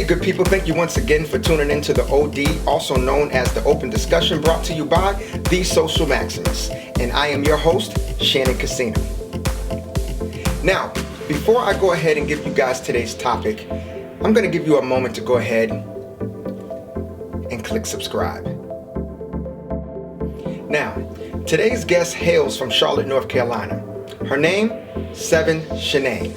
good people, thank you once again for tuning in to the OD, also known as the Open Discussion, brought to you by The Social Maximus. And I am your host, Shannyn Casino. Now, before I go ahead and give you guys today's topic, I'm going to give you a moment to go ahead and click subscribe. Now, today's guest hails from Charlotte, North Carolina. Her name, Shannyn.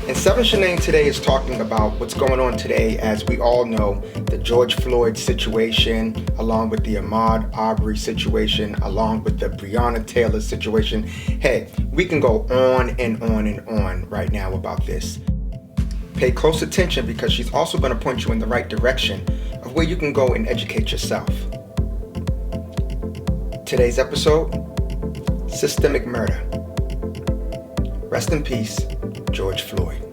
And Shannyn today is talking about what's going on today, as we all know, the George Floyd situation, along with the Ahmaud Arbery situation, along with the Breonna Taylor situation. Hey, we can go on and on and on right now about this. Pay close attention, because she's also going to point you in the right direction of where you can go and educate yourself. Today's episode, systemic murder. Rest in peace, George Floyd.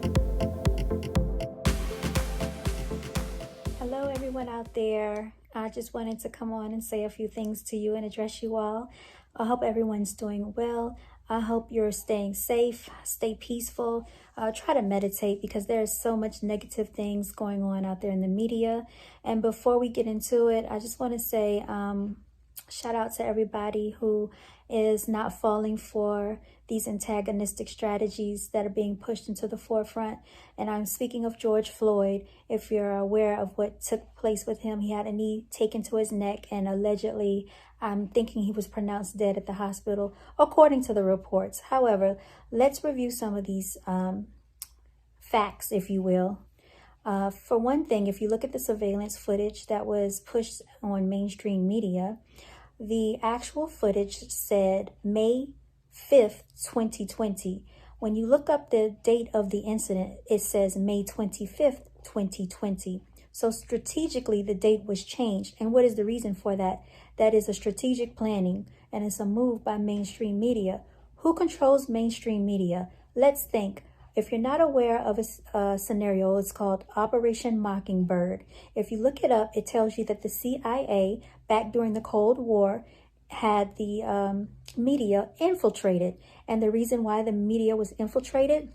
Hello everyone out there. I just wanted to come on and say a few things to you and address you all. I hope everyone's doing well. I hope you're staying safe, stay peaceful, try to meditate, because there's so much negative things going on out there in the media. And before we get into it, I just want to say shout out to everybody who is not falling for these antagonistic strategies that are being pushed into the forefront. And I'm speaking of George Floyd. If you're aware of what took place with him, he had a knee taken to his neck, and allegedly, I'm thinking he was pronounced dead at the hospital, according to the reports. However, let's review some of these facts, if you will. For one thing, if you look at the surveillance footage that was pushed on mainstream media, the actual footage said May 5th, 2020. When you look up the date of the incident, it says May 25th, 2020. So strategically, the date was changed. And what is the reason for that? That is a strategic planning, and it's a move by mainstream media. Who controls mainstream media? Let's think. If you're not aware of a scenario, it's called Operation Mockingbird. If you look it up, it tells you that the CIA, back during the Cold War, had the media infiltrated. And the reason why the media was infiltrated,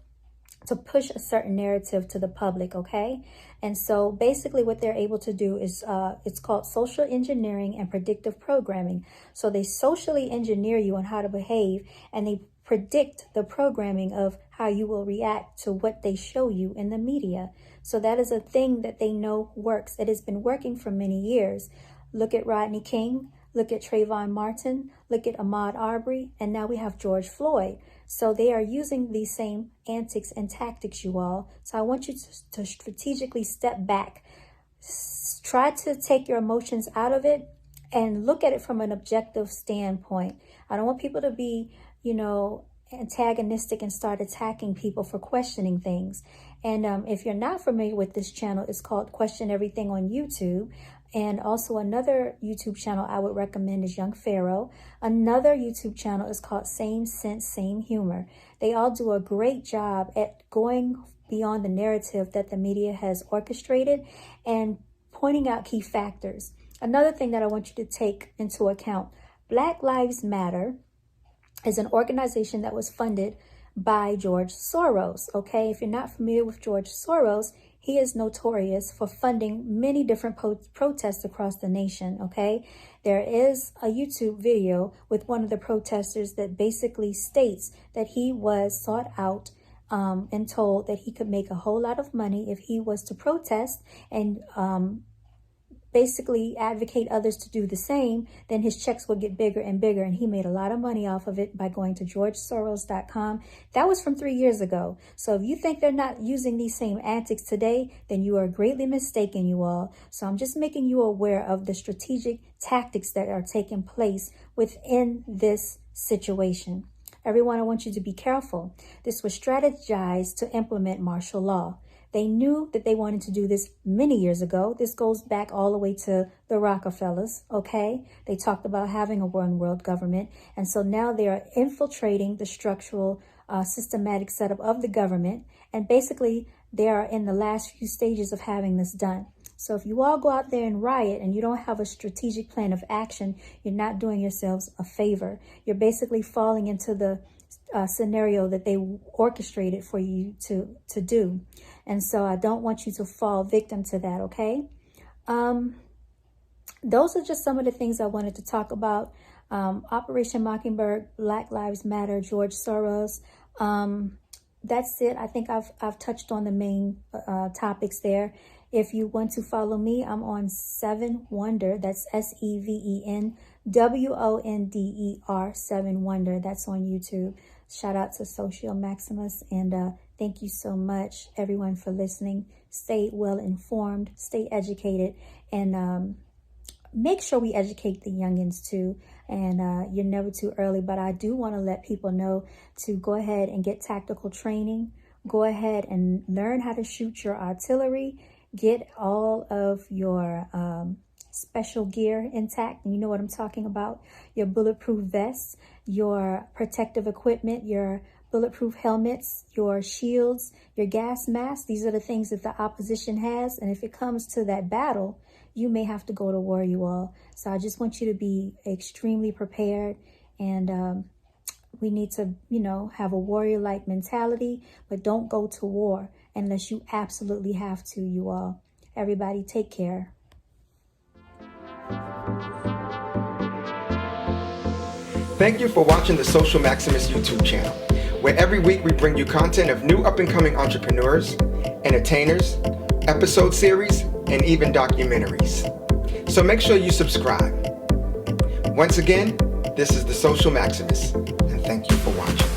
to push a certain narrative to the public, okay? And so basically what they're able to do is, it's called social engineering and predictive programming. So they socially engineer you on how to behave, and they predict the programming of how you will react to what they show you in the media. So that is a thing that they know works. It has been working for many years. Look at Rodney King, look at Trayvon Martin, look at Ahmaud Arbery, and now we have George Floyd. So they are using these same antics and tactics, you all. So I want you to strategically step back. Try to take your emotions out of it and look at it from an objective standpoint. I don't want people to be, antagonistic and start attacking people for questioning things. And if you're not familiar with this channel, it's called Question Everything on YouTube. And also another YouTube channel I would recommend is Young Pharaoh. Another YouTube channel is called Same Sense, Same Humor. They all do a great job at going beyond the narrative that the media has orchestrated and pointing out key factors. Another thing that I want you to take into account, Black Lives Matter is an organization that was funded by George Soros, okay? If you're not familiar with George Soros, he is notorious for funding many different protests across the nation, okay? There is a YouTube video with one of the protesters that basically states that he was sought out and told that he could make a whole lot of money if he was to protest and basically advocate others to do the same, then his checks will get bigger and bigger. And he made a lot of money off of it by going to georgesoros.com. That was from 3 years ago. So if you think they're not using these same antics today, then you are greatly mistaken, you all. So I'm just making you aware of the strategic tactics that are taking place within this situation. Everyone, I want you to be careful. This was strategized to implement martial law. They knew that they wanted to do this many years ago. This goes back all the way to the Rockefellers, okay? They talked about having a one world government. And so now they are infiltrating the structural, systematic setup of the government. And basically, they are in the last few stages of having this done. So if you all go out there and riot and you don't have a strategic plan of action, you're not doing yourselves a favor. You're basically falling into the scenario that they orchestrated for you to do. And so I don't want you to fall victim to that, okay? Those are just some of the things I wanted to talk about. Operation Mockingbird, Black Lives Matter, George Soros. That's it. I think I've touched on the main topics there. If you want to follow me, I'm on 7 Wonder. That's SEVENWONDER, 7 Wonder. That's on YouTube. Shout out to Social Maximus, and thank you so much, everyone, for listening. Stay well informed, stay educated, and make sure we educate the youngins too. And you're never too early, but I do want to let people know to go ahead and get tactical training. Go ahead and learn how to shoot your artillery. Get all of your special gear intact. You know what I'm talking about. Your bulletproof vests, your protective equipment, your bulletproof helmets, your shields, your gas masks. These are the things that the opposition has. And if it comes to that battle, you may have to go to war, you all. So I just want you to be extremely prepared. And we need to, have a warrior-like mentality, but don't go to war unless you absolutely have to, you all. Everybody, take care. Thank you for watching the Social Maximus YouTube channel, where every week we bring you content of new up-and-coming entrepreneurs, entertainers, episode series, and even documentaries. So make sure you subscribe. Once again, this is the Social Maximus, and thank you for watching.